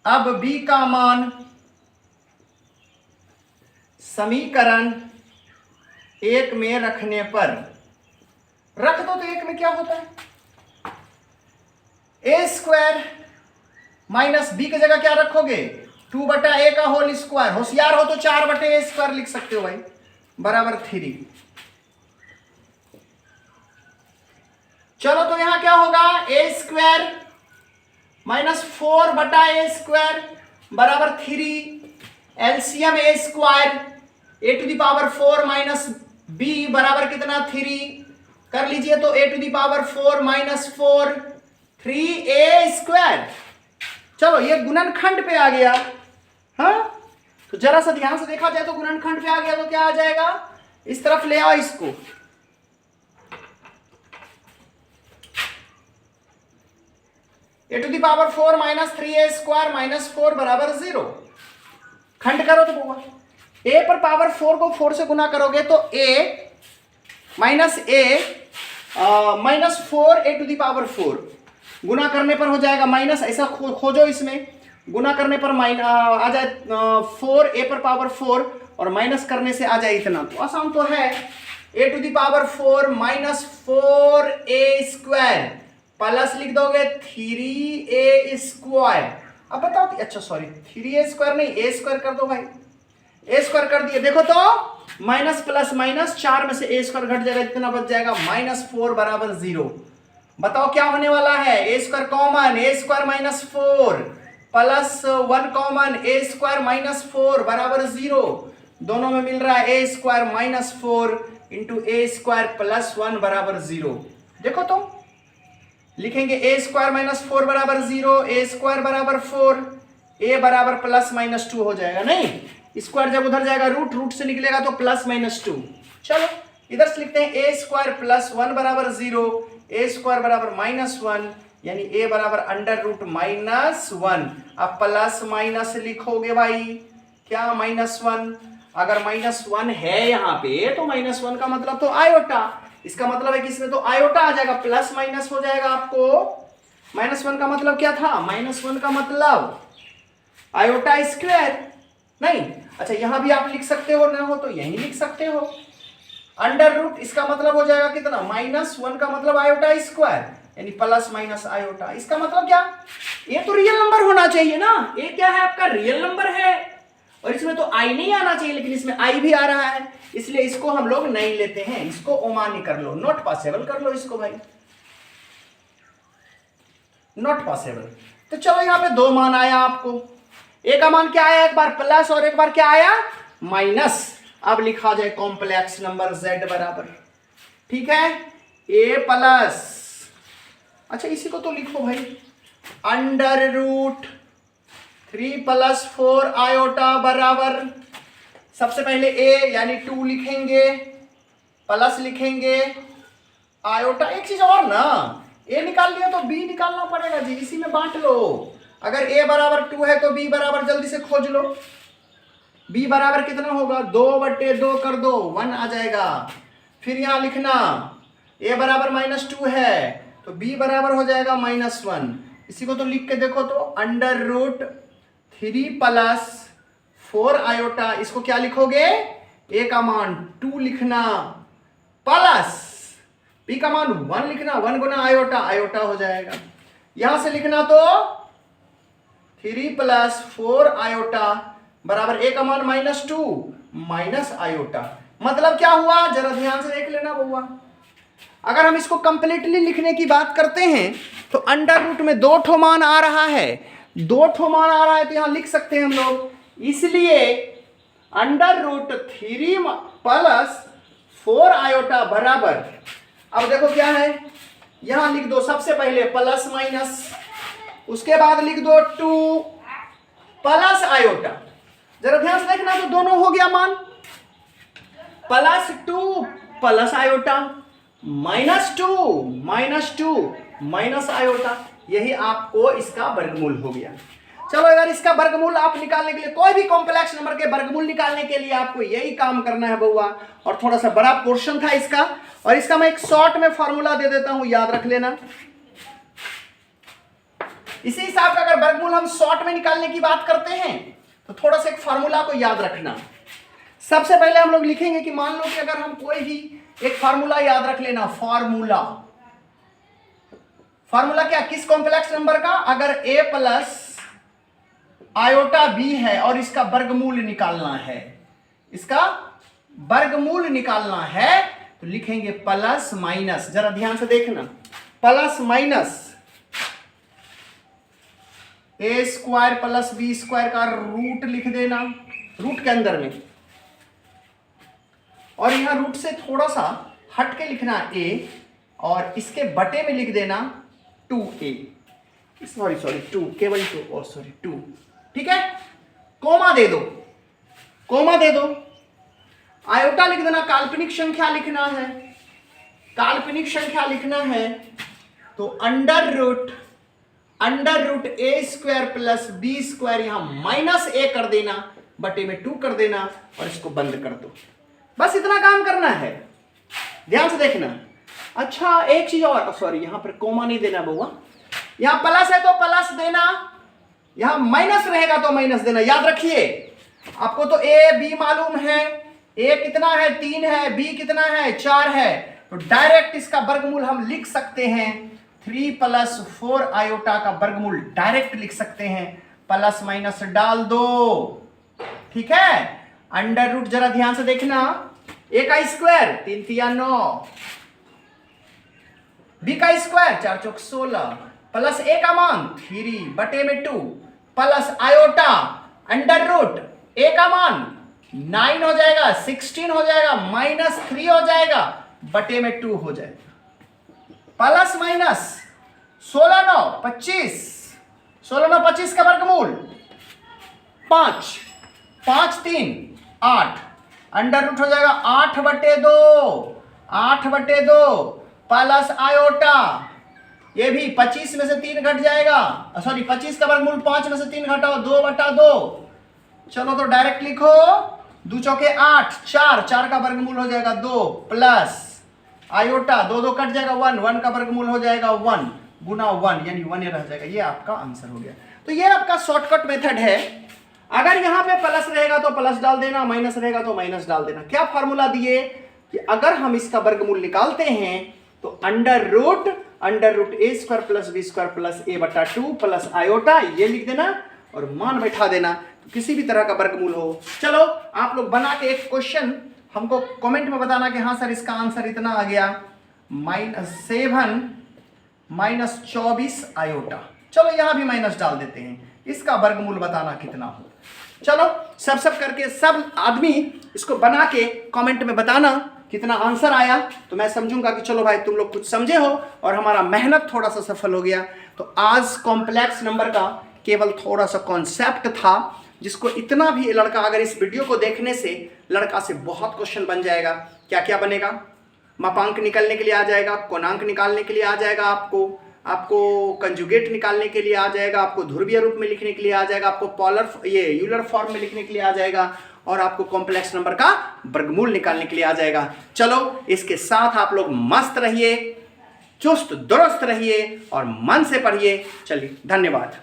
अब b का मान समीकरण 1 में रखने पर, रख दो तो 1 में क्या होता है, a² माइनस b की जगह क्या रखोगे, 2/a का होल स्क्वायर। होशियार हो तो 4/a² लिख सकते हो भाई, बराबर 3। चलो तो यहां क्या होगा, a² माइनस 4/a² बराबर 3, LCM a² a⁴ minus b बराबर कितना, 3 कर लीजिए, तो a⁴ माइनस 4 3a²। चलो ये गुणनखंड पे आ गया, हाँ। तो जरा सा ध्यान से देखा जाए तो गुणनखंड पे आ गया तो क्या आ जाएगा, इस तरफ ले आओ इसको, a⁴ माइनस 3a² माइनस 4 बराबर 0, खंड करो तो बुआ ए पर पावर 4 को 4 से गुना करोगे तो a minus four a to the power 4 गुना करने पर हो जाएगा माइनस, ऐसा खोजो इसमें, गुना करने पर आ जाए 4 ए पर पावर 4 और माइनस करने से आ जाए इतना। तो आसान तो है, a to the power 4 minus 4a² plus लिख दोगे 3a²। अब बताओ, अच्छा सॉरी 3a² नहीं, a² कर दो भाई, a² कर दिए। देखो तो माइनस प्लस माइनस 4 में से a² घट जाएगा, इतना बच जाएगा -4 बराबर 0। बताओ क्या होने वाला है, a² common, a² minus 4 plus 1 common, a² minus 4 बराबर 0। दोनों में मिल रहा है a² minus 4 into a² plus 1 बराबर 0। देखो तो लिखेंगे a² माइनस 4 बराबर 0, a² बराबर 4, a बराबर प्लस माइनस 2 हो जाएगा। नहीं, स्क्वायर जब उधर जाएगा रूट से निकलेगा तो प्लस माइनस 2। चलो इधर से लिखते हैं a² प्लस 1 बराबर 0, a² बराबर माइनस 1, यानी a बराबर अंडर रूट माइनस 1। अब प्लस माइनस लिखोगे भाई, क्या -1? अगर -1 है यहाँ पे तो -1 का मतलब तो आयोटा, इसका मतलब है कि इसमें तो आयोटा आ जाएगा, प्लस माइनस हो जाएगा आपको। -1 का मतलब क्या था, -1 का मतलब आयोटा स्क्वायर, नहीं। अच्छा यहां भी आप लिख सकते हो, ना हो तो यही लिख सकते हो। अंडर रूट इसका मतलब हो जाएगा कितना, -1 का मतलब आयोटा स्क्वायर, यानी प्लस माइनस आयोटा। इसका मतलब क्या, ये तो रियल नंबर होना चाहिए ना, ये क्या है आपका रियल नंबर है, और इसमें तो आई नहीं आना चाहिए, लेकिन इसमें आई भी आ रहा है, इसलिए इसको हम लोग नहीं लेते हैं, इसको ओमानी कर लो, नॉट पॉसिबल कर लो इसको भाई, नॉट पॉसिबल। तो चलो यहाँ पे 2 मान आया आपको, एक का मान क्या आया, एक बार प्लस और एक बार क्या आया माइनस। अब लिखा जाए कॉम्प्लेक्स नंबर z बराबर, ठीक है, a प्लस, अच्छा इसी को तो लिखो भाई, अंडर रूट 3 प्लस 4 आयोटा बराबर, सबसे पहले a यानी 2 लिखेंगे, प्लस लिखेंगे आयोटा। एक चीज और ना, a निकाल लिया तो b निकालना पड़ेगा जी, इसी में बांट लो। अगर a बराबर 2 है तो b बराबर जल्दी से खोज लो, b बराबर कितना होगा, 2/2 कर दो, 1 आ जाएगा। फिर यहां लिखना a बराबर -2 है तो b बराबर हो जाएगा -1। इसी को तो लिख के देखो तो, अंडर रूट 3 प्लस 4 आयोटा, इसको क्या लिखोगे, a का मान 2 लिखना प्लस b का मान 1 लिखना, 1 गुना आयोटा, आयोटा हो जाएगा। यहां से लिखना तो 3 प्लस 4 आयोटा बराबर a का मान -2 माइनस आयोटा। मतलब क्या हुआ, जरा ध्यान से देख लेना बउआ। अगर हम इसको कंप्लीटली लिखने की बात करते हैं तो अंडर रूट में 2 ठो मान आ रहा है, 2 ठो मान आ रहा है तो यहां लिख सकते हैं हम लोग, इसलिए अंडर रूट 3 प्लस 4 आयोटा बराबर, अब देखो क्या है, यहां लिख दो सबसे पहले प्लस माइनस, उसके बाद लिख दो 2 प्लस आयोटा। जरा ध्यान से देखना, तो दोनों हो गया मान, +2 प्लस आयोटा, -2 माइनस आयोटा, यही आपको इसका वर्गमूल हो गया। चलो अगर इसका वर्गमूल आप निकालने के लिए, कोई भी कॉम्प्लेक्स नंबर के वर्गमूल निकालने के लिए आपको यही काम करना है बउआ, और थोड़ा सा बड़ा पोर्शन था इसका, और इसका मैं एक शॉर्ट में फॉर्मूला दे देता हूं, याद रख लेना। इसी हिसाब का अगर वर्गमूल हम शॉर्ट में निकालने की बात करते हैं तो थोड़ा सा एक फार्मूला को याद रखना। सबसे पहले हम लोग लिखेंगे कि मान लो कि अगर हम कोई भी एक फार्मूला याद रख लेना, फार्मूला क्या, किस कॉम्प्लेक्स नंबर का, अगर a प्लस आयोटा b है और इसका वर्गमूल निकालना है, इसका वर्गमूल निकालना है तो लिखेंगे प्लस माइनस, जरा ध्यान से देखना, plus minus a² plus b² का रूट लिख देना, रूट के अंदर में, और यहां रूट से थोड़ा सा हट के लिखना a, और इसके बटे में लिख देना 2a, सॉरी 2, केवल 2, और सॉरी 2, ठीक है। कोमा दे दो, आयोटा लिख देना, काल्पनिक संख्या लिखना है, काल्पनिक संख्या लिखना है तो under root a² plus b² यहां -a कर देना, बटे में 2 कर देना और इसको बंद कर दो। बस इतना काम करना है, ध्यान से देखना। अच्छा एक चीज और, सॉरी यहां पर कोमा नहीं देना बउआ, यहां प्लस है तो प्लस देना, यहां माइनस रहेगा तो माइनस देना। याद रखिए आपको तो ए बी मालूम है, ए कितना है 3 है, बी कितना है 4 है, तो डायरेक्ट इसका वर्गमूल हम लिख सकते हैं 3 + 4 आयोटा का वर्गमूल डायरेक्ट लिख सकते हैं, प्लस माइनस डाल दो, ठीक है। अंडर रूट जरा ध्यान से देखना, ए का स्क्वायर 3 × 3 = 9, बी का स्क्वायर 4 × 4 = 16, प्लस ए का मान 3 बटे में 2 प्लस आयोटा अंडर रूट ए का मान 9 हो जाएगा, 16 हो जाएगा, -3 हो जाएगा, बटे में 2 हो जाएगा, प्लस माइनस 16 × 9 = 25, 16 × 9 = 25 का वर्गमूल 5, 5 × 3 = 8, अंडर रूट हो जाएगा 8/2, 8/2 प्लस आयोटा, ये भी 25 में से 3 घट जाएगा, सॉरी 25 का वर्गमूल 5 में से 3 घटाओ 2/2, चलो तो डायरेक्ट लिखो 2 चौके 8, 4 का वर्गमूल हो जाएगा 2 प्लस आयोटा 2 कट जाएगा 1 का वर्गमूल हो जाएगा 1 गुना 1 यानी 1 रह जाएगा। ये आपका आंसर हो गया। तो ये आपका शॉर्टकट मेथड है। अगर यहां पे प्लस रहेगा तो प्लस डाल देना, माइनस रहेगा तो माइनस डाल देना। क्या फॉर्मूला दिए कि अगर हम इसका वर्गमूल निकालते हैं तो under root a² + b² + a/2 plus iota ये लिख देना और मान बैठा देना, तो किसी भी तरह का वर्गमूल हो। चलो आप लोग बना के एक क्वेश्चन हमको कमेंट में बताना कि हाँ सर इसका आंसर इतना आ गया, -7 - 24 आयोटा। चलो यहां भी माइनस डाल देते हैं, इसका वर्गमूल बताना कितना हो। चलो सब करके सब आदमी इसको बना के कमेंट में बताना कितना आंसर आया, तो मैं समझूंगा कि चलो भाई तुम लोग कुछ समझे हो और हमारा मेहनत थोड़ा सा सफल हो गया। तो आज कॉम्प्लेक्स नंबर का केवल थोड़ा सा कॉन्सेप्ट था, जिसको इतना भी लड़का अगर इस वीडियो को देखने से लड़का से बहुत क्वेश्चन बन जाएगा। क्या क्या बनेगा? मापांक निकालने के लिए आ जाएगा, कोणांक निकालने के लिए आ जाएगा, आपको कंजुगेट निकालने के लिए आ जाएगा, आपको ध्रुवीय रूप में लिखने के लिए आ जाएगा, आपको पोलर यूलर फॉर्म में लिखने के लिए आ जाएगा, और आपको कॉम्प्लेक्स नंबर का वर्गमूल निकालने के लिए आ जाएगा। चलो इसके साथ आप लोग मस्त रहिए, चुस्त दुरुस्त रहिए और मन से पढ़िए। चलिए धन्यवाद।